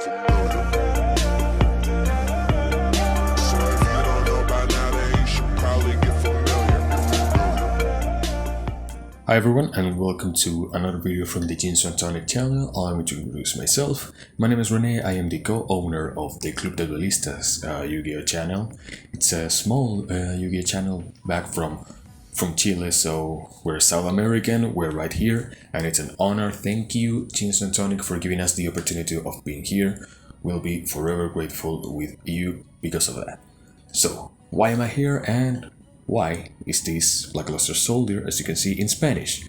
familiar. So if you don't know by now, then you should probably get familiar. Hi everyone, and welcome to another video from the Jinzo&Tonic channel. I'm going to introduce myself. My name is René. I am the co-owner of the Club de Duelistas Yu-Gi-Oh channel. It's a small Yu-Gi-Oh channel back from Chile, so we're South American, we're right here, and it's an honor. Thank you, Jinzo&Tonic, for giving us the opportunity of being here. We'll be forever grateful with you because of that. So, why am I here, and why is this lackluster soldier, as you can see, in Spanish?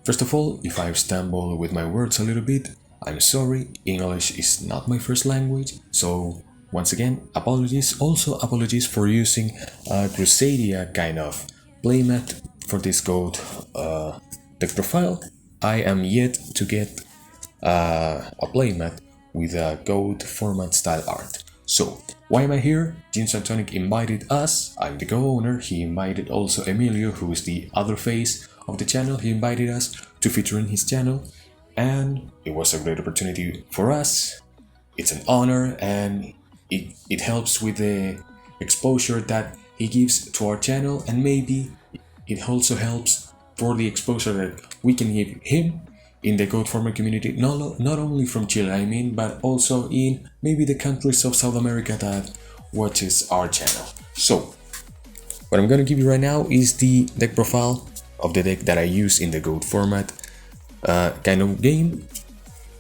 First of all, if I stumble with my words a little bit, I'm sorry. English is not my first language, so once again, apologies. Also, apologies for using a Crusadia kind of playmat for this goat deck profile. I am yet to get a playmat with a goat format style art. So, why am I here? Jinzo&Tonic invited us. I'm the co-owner. He invited also Emilio, who is the other face of the channel. He invited us to feature in his channel, and it was a great opportunity for us. It's an honor, and it helps with the exposure that he gives to our channel, and maybe it also helps for the exposure that we can give him in the goat farmer community, not only from Chile, I mean, but also in maybe the countries of South America that watches our channel. So, what I'm gonna give you right now is the deck profile of the deck that I use in the goat format kind of game.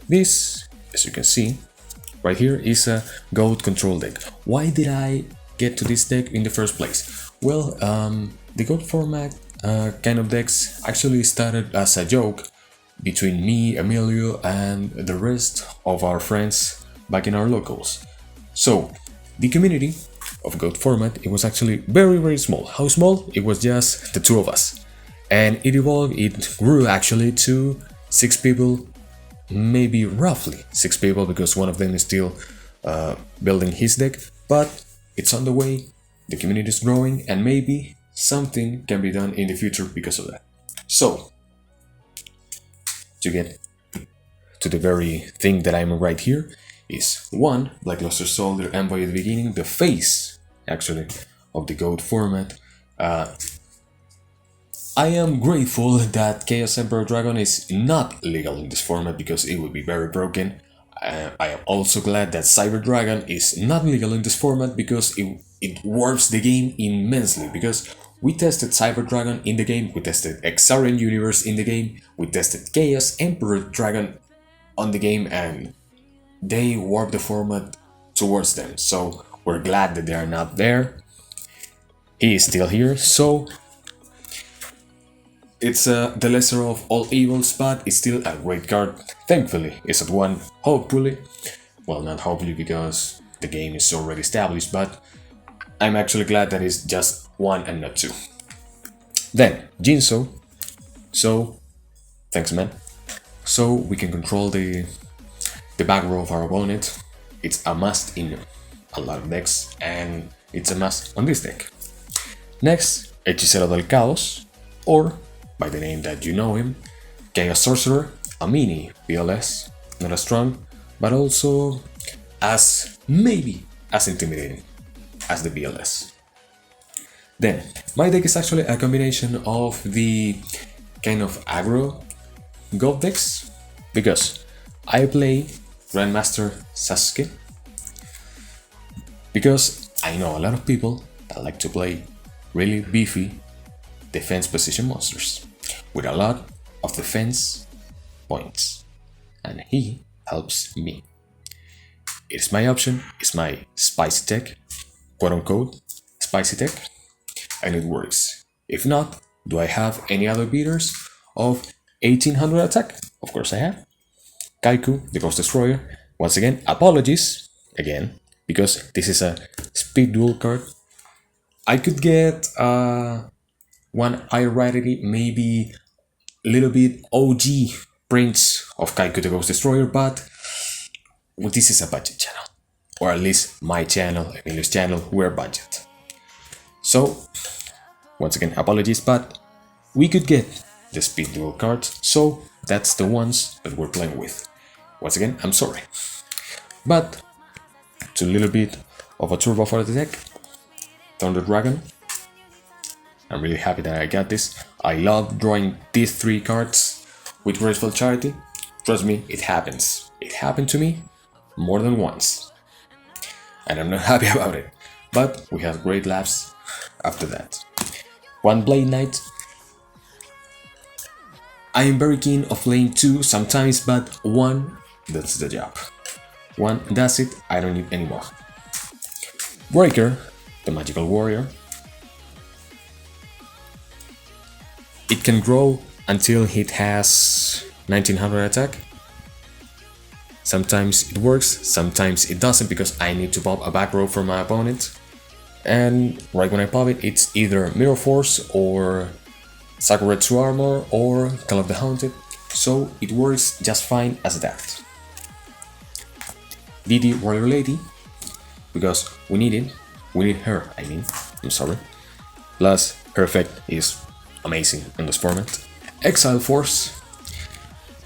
This, as you can see, right here is a goat control deck. Why did I get to this deck in the first place? Well, the goat format kind of decks actually started as a joke between me, Emilio, and the rest of our friends back in our locals. So, the community of goat format, it was actually very small. How small? It was just the two of us. And it evolved, it grew actually to 6 people, maybe roughly 6 people, because one of them is still building his deck, but it's on the way, the community is growing, and maybe something can be done in the future because of that. So, to get to the very thing that I'm right here is one lackluster soldier envoy at the beginning, the face actually of the goat format. I am grateful that Chaos Emperor Dragon is not legal in this format because it would be very broken. I am also glad that Cyber Dragon is not legal in this format because it warps the game immensely, because we tested Cyber Dragon in the game, we tested Exarian Universe in the game, we tested Chaos Emperor Dragon on the game, and they warped the format towards them. So we're glad that they are not there. He is still here, so it's the lesser of all evils, but it's still a great card. Thankfully, it's at 1, hopefully. Well, not hopefully because the game is already established, but I'm actually glad that it's just 1 and not 2. Then, Jinzo. So, thanks man. So, we can control the back row of our opponent. It's a must in a lot of decks, and it's a must on this deck. Next, Hechicero del Caos, or by the name that you know him, Chaos Sorcerer, a mini BLS, not as strong, but also maybe as intimidating as the BLS. Then, my deck is actually a combination of the kind of aggro gold decks, because I play Grandmaster Sasuke, because I know a lot of people that like to play really beefy defense position monsters with a lot of defense points, and he helps me. It's my option, it's my spicy tech, quote unquote spicy tech, and it works. If not, do I have any other beaters of 1800 attack? Of course I have. Kaiku, the Ghost Destroyer. Once again, apologies, again, because this is a speed duel card. I could get one Iron Rarity, maybe a little bit OG prints of Kaiku, the Ghost Destroyer, but well, this is a budget channel. Or at least my channel, Emilio's channel, we're budget. So, once again, apologies, but we could get the speed duel cards, so that's the ones that we're playing with. Once again, I'm sorry. But it's a little bit of a turbo for the deck. Thunder Dragon. I'm really happy that I got this. I love drawing these 3 cards with Graceful Charity. Trust me, it happens. It happened to me more than once. And I'm not happy about it. But we have great laughs after that. 1 Blade Knight. I am very keen of playing 2 sometimes, but 1, that's the job. 1 does it, I don't need any more. Breaker, the Magical Warrior. It can grow until it has 1900 attack. Sometimes it works, sometimes it doesn't, because I need to pop a back row for my opponent. And right when I pop it, it's either Mirror Force or Sakuretsu Armor or Call of the Haunted, so it works just fine as that. Didi Warrior Lady, because we need it, we need her, I'm sorry. Plus, her effect is amazing in this format. Exile Force.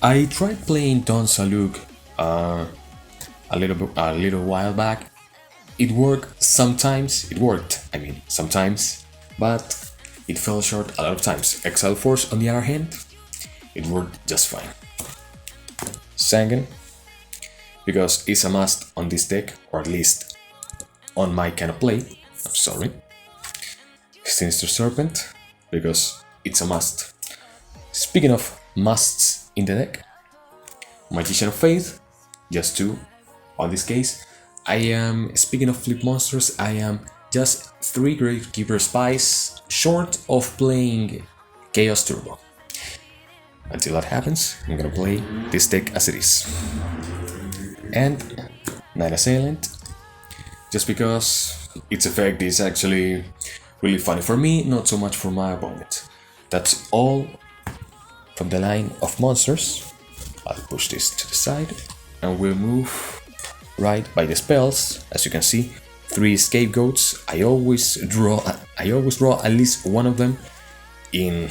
I tried playing Don Saluk a little while back. It worked sometimes, sometimes, but it fell short a lot of times. Exile Force, on the other hand, it worked just fine. Sangen, because it's a must on this deck, or at least on my kind of play. I'm sorry. Sinister Serpent, because it's a must. Speaking of musts in the deck, Magician of Faith, just 2 on this case. I am, speaking of flip monsters, I am just 3 Gravekeeper Spies short of playing Chaos Turbo. Until that happens, I'm gonna play this deck as it is. And Night Assailant, just because its effect is actually really funny for me, not so much for my opponent. That's all from the line of monsters. I'll push this to the side and we'll move right by the spells. As you can see, 3 scapegoats. I always draw at least one of them in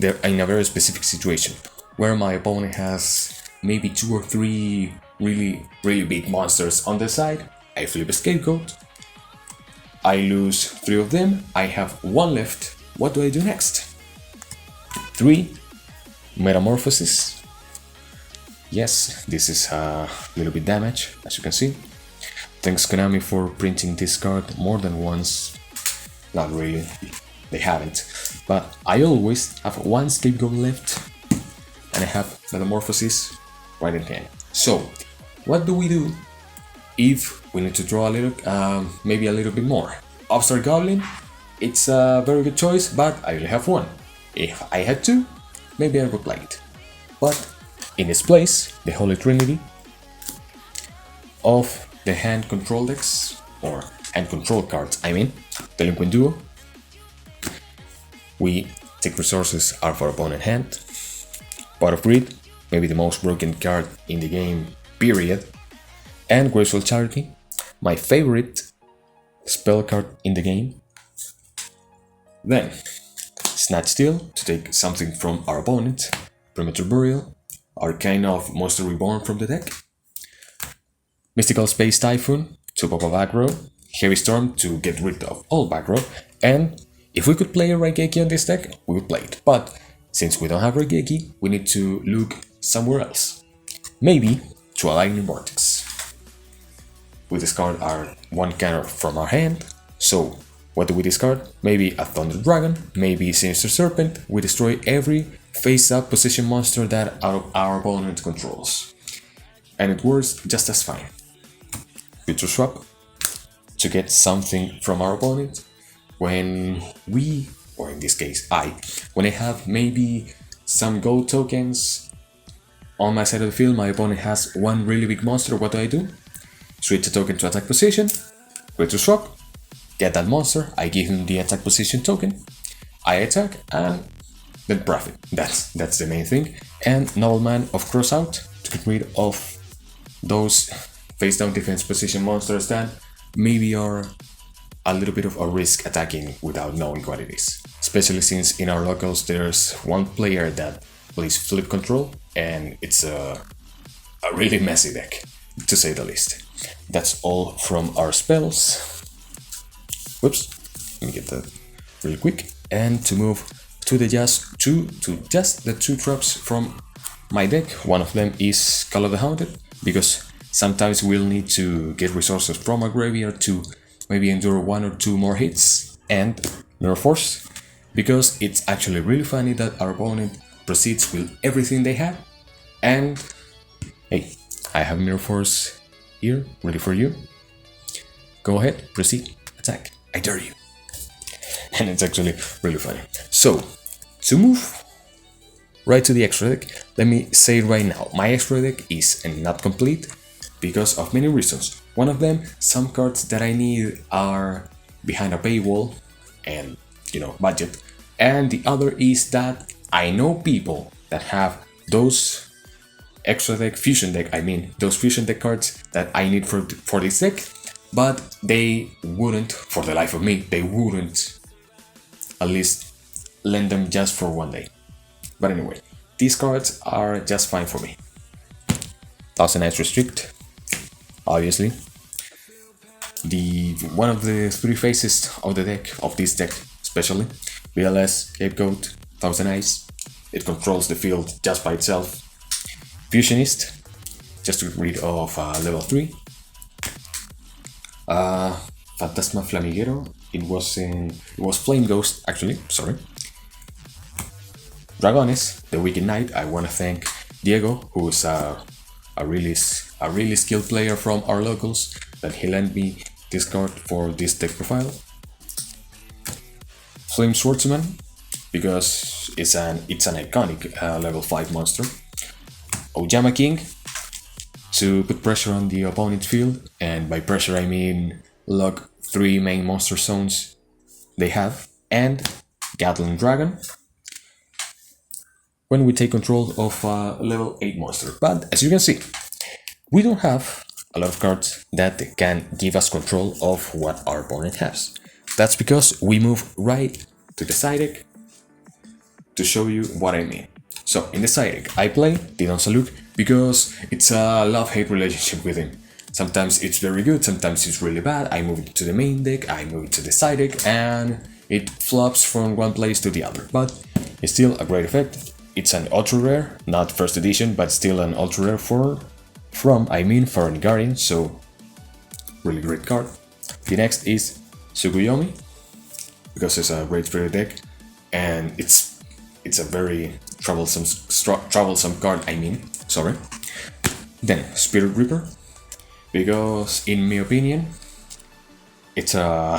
a very specific situation, where my opponent has maybe 2 or 3 really big monsters on the side. I flip a scapegoat, I lose 3 of them, I have 1 left. What do I do next? 3 Metamorphosis. Yes, this is a little bit damage, as you can see. Thanks Konami for printing this card more than once. Not really, they haven't. But I always have 1 scapegoat left, and I have Metamorphosis right in hand. So, what do we do if we need to draw a little, maybe a little bit more? Upstart Goblin, it's a very good choice, but I only have 1. If I had 2, maybe I would play it. But in its place, the Holy Trinity of the hand control decks, or hand control cards, Delinquent Duo. We take resources out of our opponent's hand. Pot of Greed, maybe the most broken card in the game, period. And Graceful Charity, my favorite spell card in the game. Then, Snatch Steal, to take something from our opponent. Premature Burial, Arcane of Monster Reborn from the deck. Mystical Space Typhoon, to pop a back row. Heavy Storm, to get rid of all back row. And if we could play a Raigeki on this deck, we would play it. But since we don't have Raigeki, we need to look somewhere else. Maybe to a Lightning Vortex. We discard our 1 counter from our hand. So, what do we discard? Maybe a Thunder Dragon, maybe Sinister Serpent. We destroy every face-up position monster that our opponent controls. And it works just as fine. Future Swap, to get something from our opponent. When we, or in this case when I have maybe some gold tokens on my side of the field, my opponent has 1 really big monster, what do? Switch a token to attack position, Future Swap, get that monster, I give him the attack position token, I attack, and then profit. That's the main thing. And Nobleman of Crossout, to get rid of those face down defense position monsters that maybe are a little bit of a risk attacking without knowing what it is. Especially since in our locals there's 1 player that plays flip control, and it's a really messy deck, to say the least. that's all from our spells. Whoops, let me get that really quick. And to move to the just the two drops from my deck. One of them is Call of the Haunted, because sometimes we'll need to get resources from our graveyard to maybe endure 1 or 2 more hits. And Mirror Force, because it's actually really funny that our opponent proceeds with everything they have. And hey, I have Mirror Force here, ready for you. Go ahead, proceed, attack, I dare you. And it's actually really funny. So, to move right to the extra deck, let me say it right now, my extra deck is not complete because of many reasons. One of them, some cards that I need are behind a paywall and, budget. And the other is that I know people that have those extra deck, fusion deck, those fusion deck cards that I need for this deck, but they wouldn't, for the life of me, they wouldn't at least lend them just for one day. But anyway, these cards are just fine for me. Thousand Eyes Restrict, obviously. One of the 3 phases of the deck, of this deck especially, BLS, Scapegoat, Thousand Eyes. It controls the field just by itself. Fusionist, just to get rid of level 3. Fantasma Flamiguero, it was Flame Ghost actually, sorry. Dragones, the Wicked Knight. I want to thank Diego, who is a really skilled player from our locals, that he lent me this card for this deck profile. Flame Swordsman, because it's an iconic level 5 monster. Ojama King, to put pressure on the opponent's field, and by pressure I mean lock 3 main monster zones they have. And Gatling Dragon, when we take control of a level 8 monster. But as you can see, we don't have a lot of cards that can give us control of what our opponent has. That's because we move right to the side deck to show you what I mean. So in the side deck, I play Didon Saluk because it's a love-hate relationship with him. Sometimes it's very good, sometimes it's really bad. I move it to the main deck, I move it to the side deck, and it flops from one place to the other. But it's still a great effect. It's an ultra rare, not first edition, but still an ultra rare from Foreign Guardian, so really great card. The next is Tsukuyomi, because it's a great spirit deck, and it's a very troublesome card, sorry. Then Spirit Reaper, because in my opinion, it's a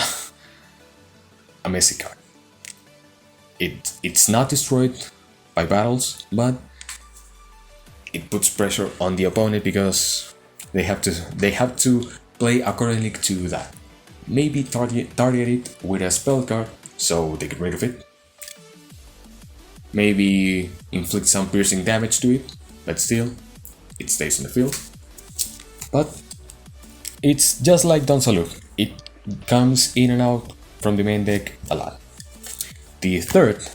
messy card. It's not destroyed by battles, but it puts pressure on the opponent because they have to play accordingly to that. Maybe target it with a spell card so they get rid of it. Maybe inflict some piercing damage to it, but still, it stays in the field. But it's just like Don Saluk, it comes in and out from the main deck a lot. The third,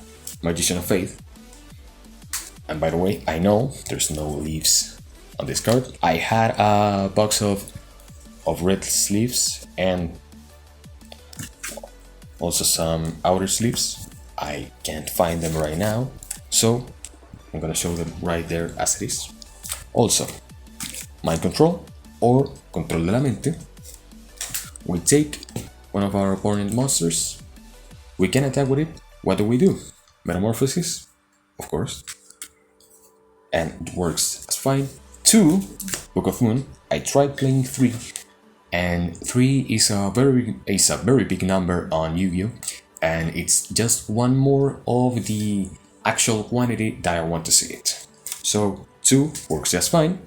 Magician of Faith, and by the way, I know there's no leaves on this card. I had a box of red sleeves and also some outer sleeves. I can't find them right now, so I'm gonna show them right there as it is. Also, Mind Control or Control de la Mente. We take one of our opponent monsters, we can attack with it. What do? Metamorphosis, of course, and it works as fine. 2, Book of Moon. I tried playing 3, and 3 is a very big number on Yu-Gi-Oh, and it's just one more of the actual quantity that I want to see it. So 2 works just fine,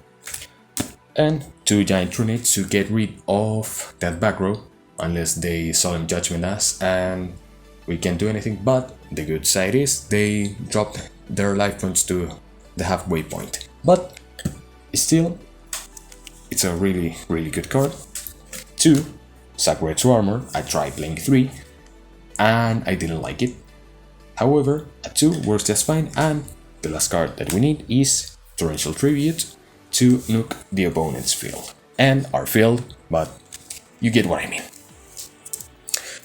and 2 Giant Trunate to get rid of that back row unless they Solemn Judgment us and we can't do anything. But the good side is they dropped their life points to the halfway point, but still it's a really good card. 2 Sacred Armor. I tried playing 3 and I didn't like it. However, a 2 works just fine, and the last card that we need is Torrential Tribute to nuke the opponent's field. and are filled, but you get what I mean.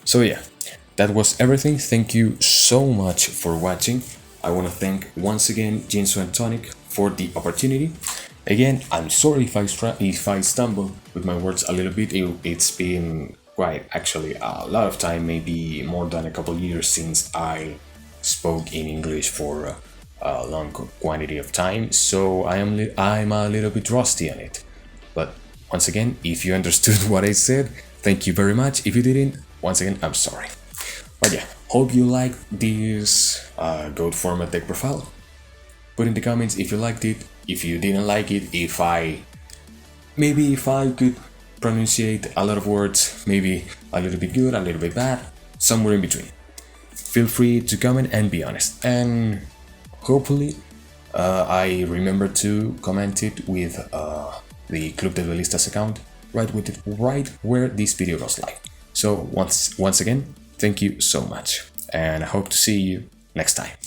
So yeah, that was everything. Thank you so much for watching. I want to thank once again Jinzo&Tonic for the opportunity. Again, I'm sorry if I stumble with my words a little bit. It's been quite actually a lot of time, maybe more than a couple years since I spoke in English for a long quantity of time. So I'm a little bit rusty on it. But once again, if you understood what I said, thank you very much. If you didn't, once again, I'm sorry. But yeah, hope you liked this goat format deck profile. Put in the comments if you liked it, if you didn't like it, if I could pronunciate a lot of words, maybe a little bit good, a little bit bad, somewhere in between. Feel free to comment and be honest. And hopefully I remember to comment it with the Club de Duelistas account right where this video goes live. So once again, thank you so much, and I hope to see you next time.